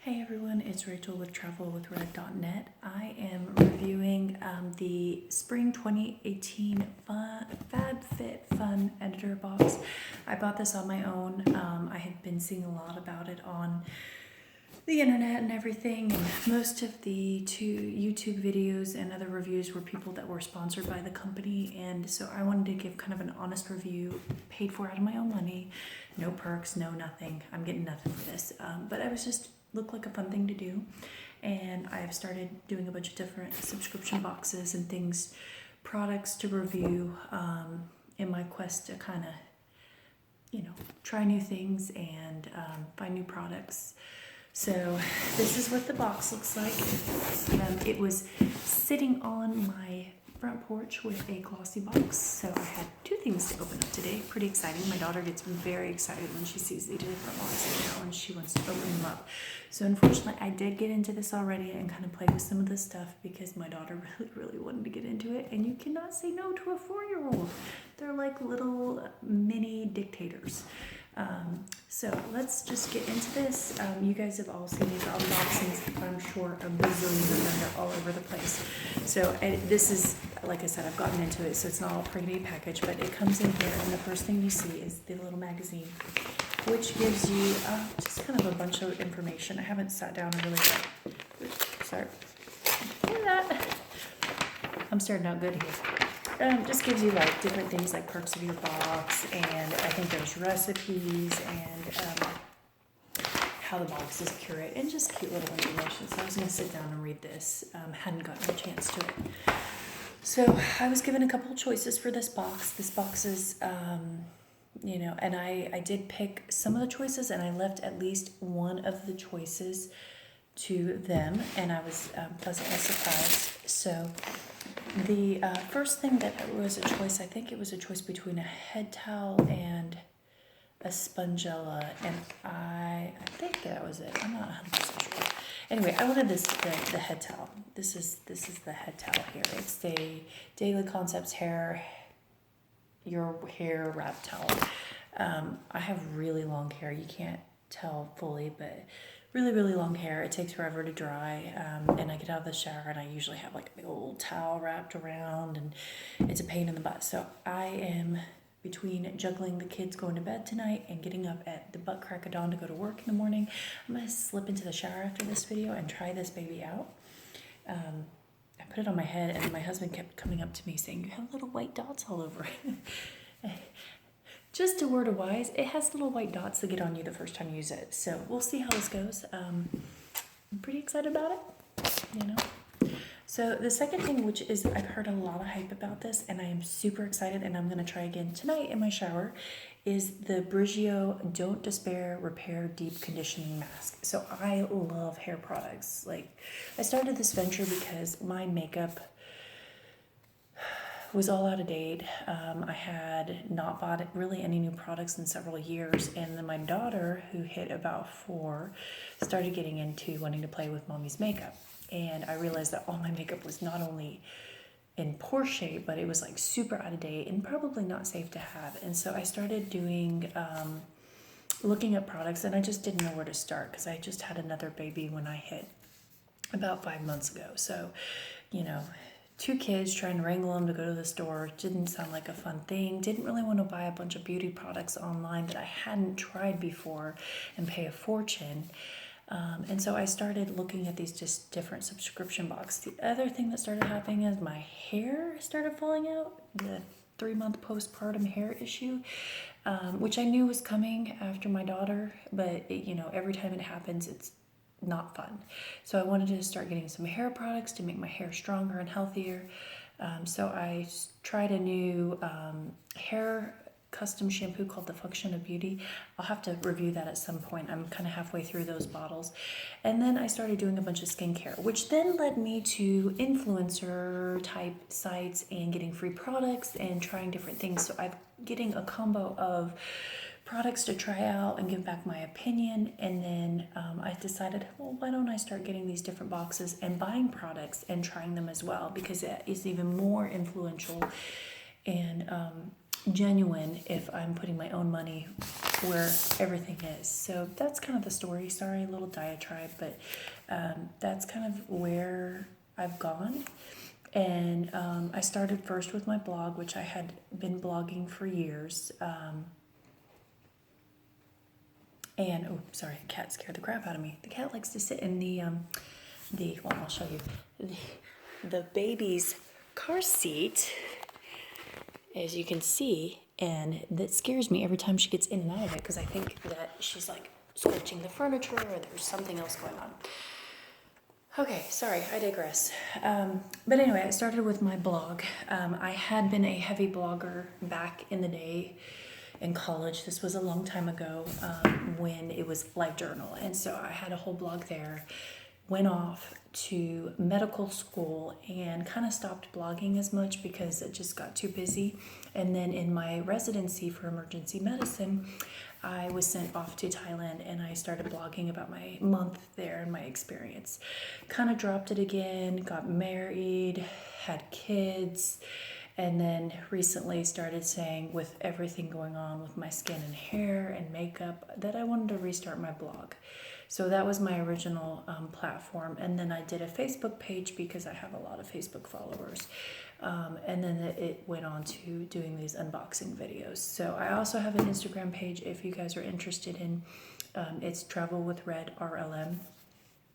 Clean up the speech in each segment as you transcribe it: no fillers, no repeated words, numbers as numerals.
Hey everyone, it's Rachel with travelwithrant.net. I am reviewing the Spring 2018 Fabfitfun editor box. I bought this on my own. I had been seeing a lot about it on the internet and everything, and most of the YouTube videos and other reviews were people that were sponsored by the company, and so I wanted to give kind of an honest review, paid for out of my own money, no perks, no nothing. I'm getting nothing for this, but I was just looked like a fun thing to do, and I've started doing a bunch of different subscription boxes and things, products to review in my quest to kind of, try new things and find new products. So this is what the box looks like. It was sitting on my front porch with a glossy box, so I had two things to open up today. Pretty exciting. My daughter gets very excited when she sees the different boxes now, and she wants to open them up. So unfortunately, I did get into this already and kind of play with some of this stuff because my daughter really wanted to get into it, and you cannot say no to a 4-year-old. They're like little mini dictators. So let's just get into this. You guys have all seen these unboxings, I'm sure, a bazillion of them. They're all over the place. So this is, like I said, I've gotten into it, so it's not all pretty packaged, but it comes in here, and the first thing you see is the little magazine, which gives you just kind of a bunch of information. I haven't sat down and really sorry. Look at that. I'm starting out good here. Just gives you like different things like perks of your box, and I think there's recipes and how the box is cured, and just cute little information. So I was going to sit down and read this. Hadn't gotten a chance to it. So I was given a couple choices for this box. This box is, and I did pick some of the choices, and I left at least one of the choices to them, and I was pleasantly surprised. So the first thing that was a choice, I think it was a choice between a head towel and a spongella, and I think that was it. I'm not 100% sure. Anyway, I wanted the head towel. This is the head towel here. It's the Daily Concepts your hair wrap towel. I have really long hair. You can't tell fully, but really long hair. It takes forever to dry, and I get out of the shower and I usually have like a big old towel wrapped around, and it's a pain in the butt. So I am between juggling the kids going to bed tonight and getting up at the butt crack of dawn to go to work in the morning. I'm going to slip into the shower after this video and try this baby out. I put it on my head, and my husband kept coming up to me saying, "You have little white dots all over it." Just a word of wise, it has little white dots that get on you the first time you use it. So we'll see how this goes. I'm pretty excited about it, So the second thing, which is I've heard a lot of hype about this, and I am super excited, and I'm going to try again tonight in my shower, is the Brigio Don't Despair Repair Deep Conditioning Mask. So I love hair products. Like, I started this venture because my makeup was all out of date. I had not bought really any new products in several years, and then my daughter, who hit about 4, started getting into wanting to play with mommy's makeup, and I realized that all my makeup was not only in poor shape, but it was like super out of date and probably not safe to have. And so I started doing looking at products, and I just didn't know where to start because I just had another baby when I hit about 5 months ago. So 2 kids, trying to wrangle them to go to the store didn't sound like a fun thing. Didn't really want to buy a bunch of beauty products online that I hadn't tried before and pay a fortune. And so I started looking at these just different subscription boxes. The other thing that started happening is my hair started falling out, the 3-month postpartum hair issue, which I knew was coming after my daughter, but every time it happens, it's not fun. So I wanted to start getting some hair products to make my hair stronger and healthier. So I tried a new hair custom shampoo called the Function of Beauty. I'll have to review that at some point. I'm kind of halfway through those bottles. And then I started doing a bunch of skincare, which then led me to influencer type sites and getting free products and trying different things. So I'm getting a combo of products to try out and give back my opinion, and then I decided, well, why don't I start getting these different boxes and buying products and trying them as well, because it is even more influential and genuine if I'm putting my own money where everything is. So that's kind of the story. Sorry, a little diatribe, but that's kind of where I've gone. And I started first with my blog, which I had been blogging for years. And oh, sorry, the cat scared the crap out of me. The cat likes to sit in well, I'll show you, the baby's car seat, as you can see, and that scares me every time she gets in and out of it, because I think that she's like scratching the furniture or there's something else going on. Okay, sorry, I digress. But anyway, I started with my blog. I had been a heavy blogger back in the day in college. This was a long time ago, when it was LiveJournal. And so I had a whole blog there, went off to medical school and kind of stopped blogging as much because it just got too busy. And then in my residency for emergency medicine, I was sent off to Thailand and I started blogging about my month there and my experience. Kind of dropped it again, got married, had kids, and then recently started saying, with everything going on with my skin and hair and makeup, that I wanted to restart my blog. So that was my original platform. And then I did a Facebook page because I have a lot of Facebook followers. And then it went on to doing these unboxing videos. So I also have an Instagram page if you guys are interested in. It's Travel with Red RLM.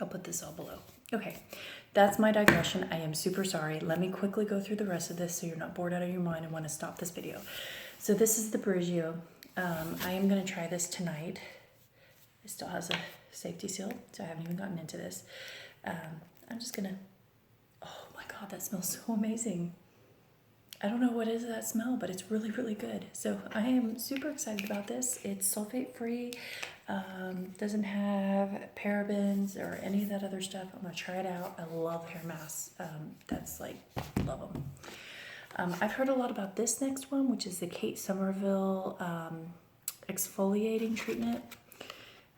I'll put this all below. Okay, that's my digression. I am super sorry. Let me quickly go through the rest of this so you're not bored out of your mind and want to stop this video. So this is the Brigio. I am going to try this tonight. It still has a safety seal, so I haven't even gotten into this. I'm just going to... Oh my God, that smells so amazing. I don't know what is that smell, but it's really, really good. So I am super excited about this. It's sulfate free, doesn't have parabens or any of that other stuff. I'm gonna try it out. I love hair masks. That's like, love them. I've heard a lot about this next one, which is the Kate Somerville exfoliating treatment.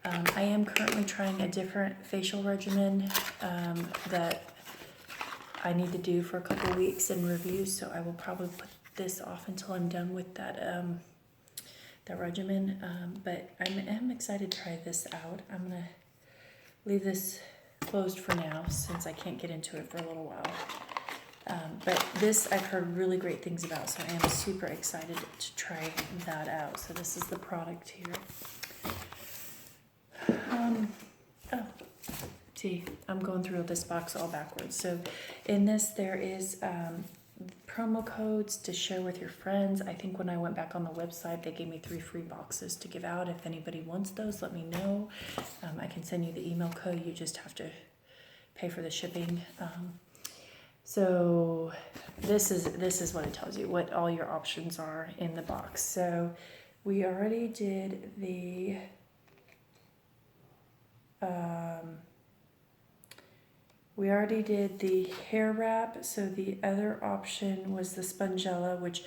I am currently trying a different facial regimen that I need to do for a couple weeks and review, so I will probably put this off until I'm done with that that regimen. But I am excited to try this out. I'm gonna leave this closed for now since I can't get into it for a little while. But this I've heard really great things about, so I am super excited to try that out. So this is the product here. See, I'm going through this box all backwards. So in this, there is promo codes to share with your friends. I think when I went back on the website, they gave me 3 free boxes to give out. If anybody wants those, let me know. I can send you the email code. You just have to pay for the shipping. So this is what it tells you, what all your options are in the box. So we already did the... we already did the hair wrap, so the other option was the Spongella, which,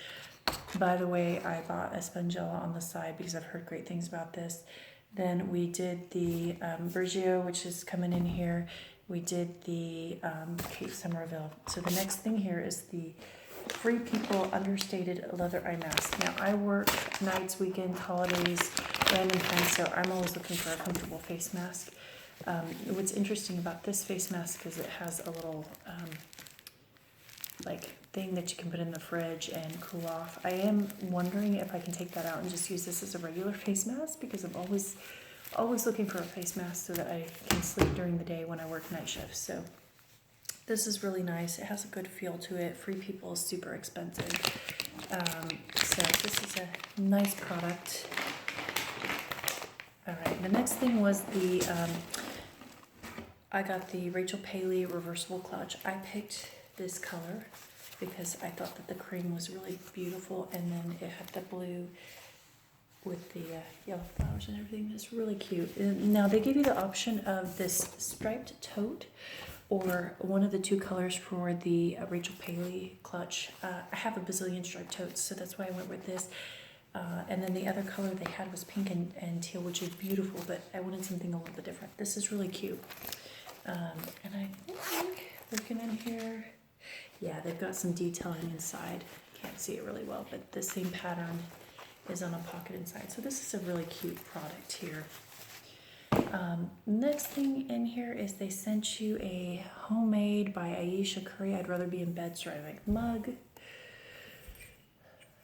by the way, I bought a Spongella on the side because I've heard great things about this. Then we did the Brigio, which is coming in here. We did the Kate Somerville. So the next thing here is the Free People Understated Leather Eye Mask. Now, I work nights, weekends, holidays, random times, so I'm always looking for a comfortable face mask. What's interesting about this face mask is it has a little like thing that you can put in the fridge and cool off. I am wondering if I can take that out and just use this as a regular face mask, because I'm always looking for a face mask so that I can sleep during the day when I work night shifts. So this is really nice. It has a good feel to it. Free People is super expensive. So this is a nice product. All right, the next thing was the, I got the Rachel Paley reversible clutch. I picked this color because I thought that the cream was really beautiful, and then it had the blue with the yellow flowers and everything. It's really cute. Now they give you the option of this striped tote or one of the 2 colors for the Rachel Paley clutch. I have a bazillion striped totes, so that's why I went with this. And then the other color they had was pink and teal, which is beautiful, but I wanted something a little bit different. This is really cute. And I think, looking in here, yeah, they've got some detailing inside. can't see it really well, but the same pattern is on a pocket inside. So this is a really cute product here. Next thing in here is they sent you a homemade by Aisha Curry, I'd rather be in bed ceramic mug.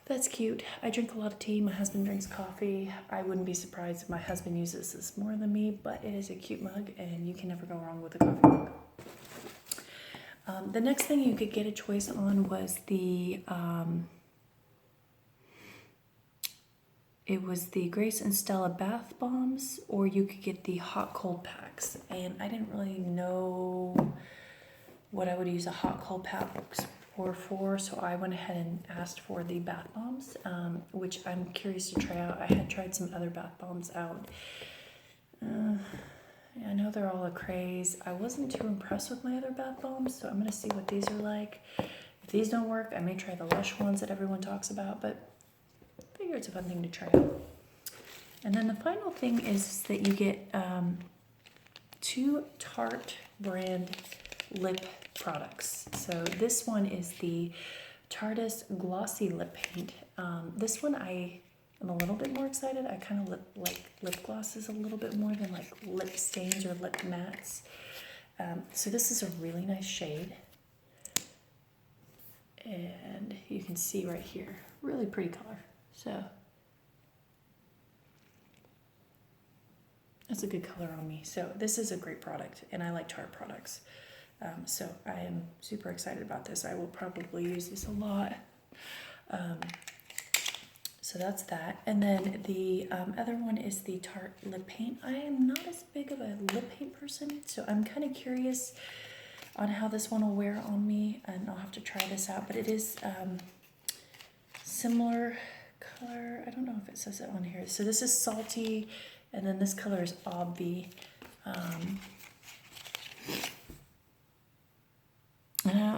That's cute. I drink a lot of tea. My husband drinks coffee. I wouldn't be surprised if my husband uses this more than me, but it is a cute mug and you can never go wrong with a coffee mug. The next thing you could get a choice on was the it was the Grace and Stella bath bombs, or you could get the hot cold packs. And I didn't really know what I would use a hot cold pack for, so I went ahead and asked for the bath bombs, which I'm curious to try out. I had tried some other bath bombs out. I know they're all a craze. I wasn't too impressed with my other bath bombs, so I'm gonna see what these are like. If these don't work, I may try the Lush ones that everyone talks about, but I figure it's a fun thing to try out. And then the final thing is that you get 2 Tarte brand lip products. So this one is the Tarte's Glossy Lip Paint. This one I am a little bit more excited. I kind of like lip glosses a little bit more than like lip stains or lip mattes. So this is a really nice shade. And you can see right here, really pretty color. So that's a good color on me. So this is a great product and I like Tarte products. So I am super excited about this. I will probably use this a lot. So that's that. And then the other one is the Tarte lip paint. I am not as big of a lip paint person, so I'm kind of curious on how this one will wear on me, and I'll have to try this out. But it is similar color. I don't know if it says it on here. So this is salty, and then this color is obby.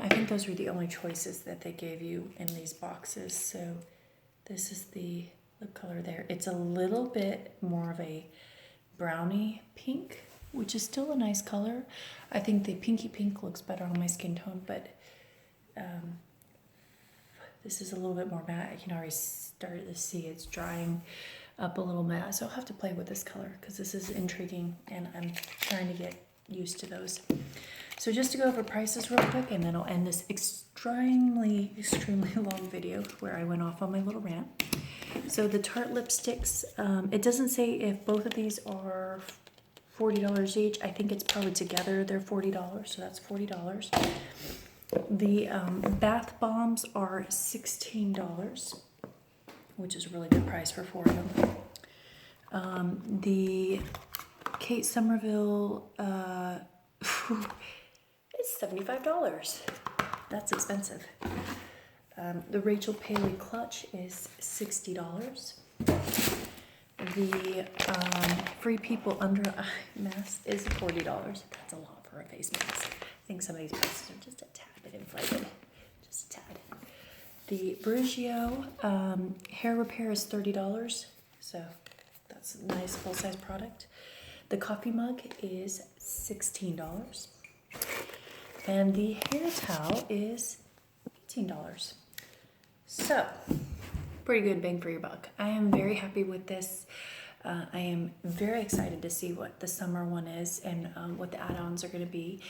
I think those were the only choices that they gave you in these boxes. So this is the lip color there. It's a little bit more of a brownie pink, which is still a nice color. I think the pinky pink looks better on my skin tone, but this is a little bit more matte. I can already start to see it's drying up a little matte. So I'll have to play with this color because this is intriguing and I'm trying to get used to those. So just to go over prices real quick, and then I'll end this extremely long video where I went off on my little rant. So the Tarte lipsticks, it doesn't say if both of these are $40 each. I think it's probably together they're $40, so that's $40. The bath bombs are $16, which is a really good price for 4 of them. The Kate Somerville, it's $75. That's expensive. The Rachel Paley clutch is $60. The Free People Under Eye mask is $40. That's a lot for a face mask. I think some of these prices are just a tad bit inflated. Just a tad. The Briogeo hair repair is $30. So that's a nice full-size product. The coffee mug is $16. And the hair towel is $18. So, pretty good bang for your buck. I am very happy with this. I am very excited to see what the summer one is and what the add-ons are going to be.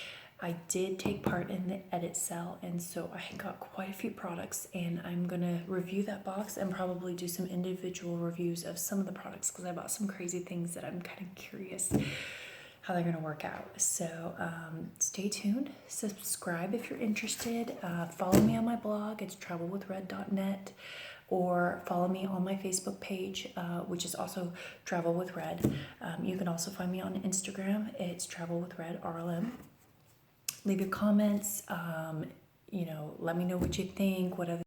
I did take part in the edit sale, and so I got quite a few products, and I'm going to review that box and probably do some individual reviews of some of the products because I bought some crazy things that I'm kind of curious how they're going to work out. So stay tuned, subscribe if you're interested, follow me on my blog, it's travelwithred.net, or follow me on my Facebook page, which is also Travel with Red. You can also find me on Instagram, it's Travel with Red, RLM. Leave your comments, let me know what you think, what other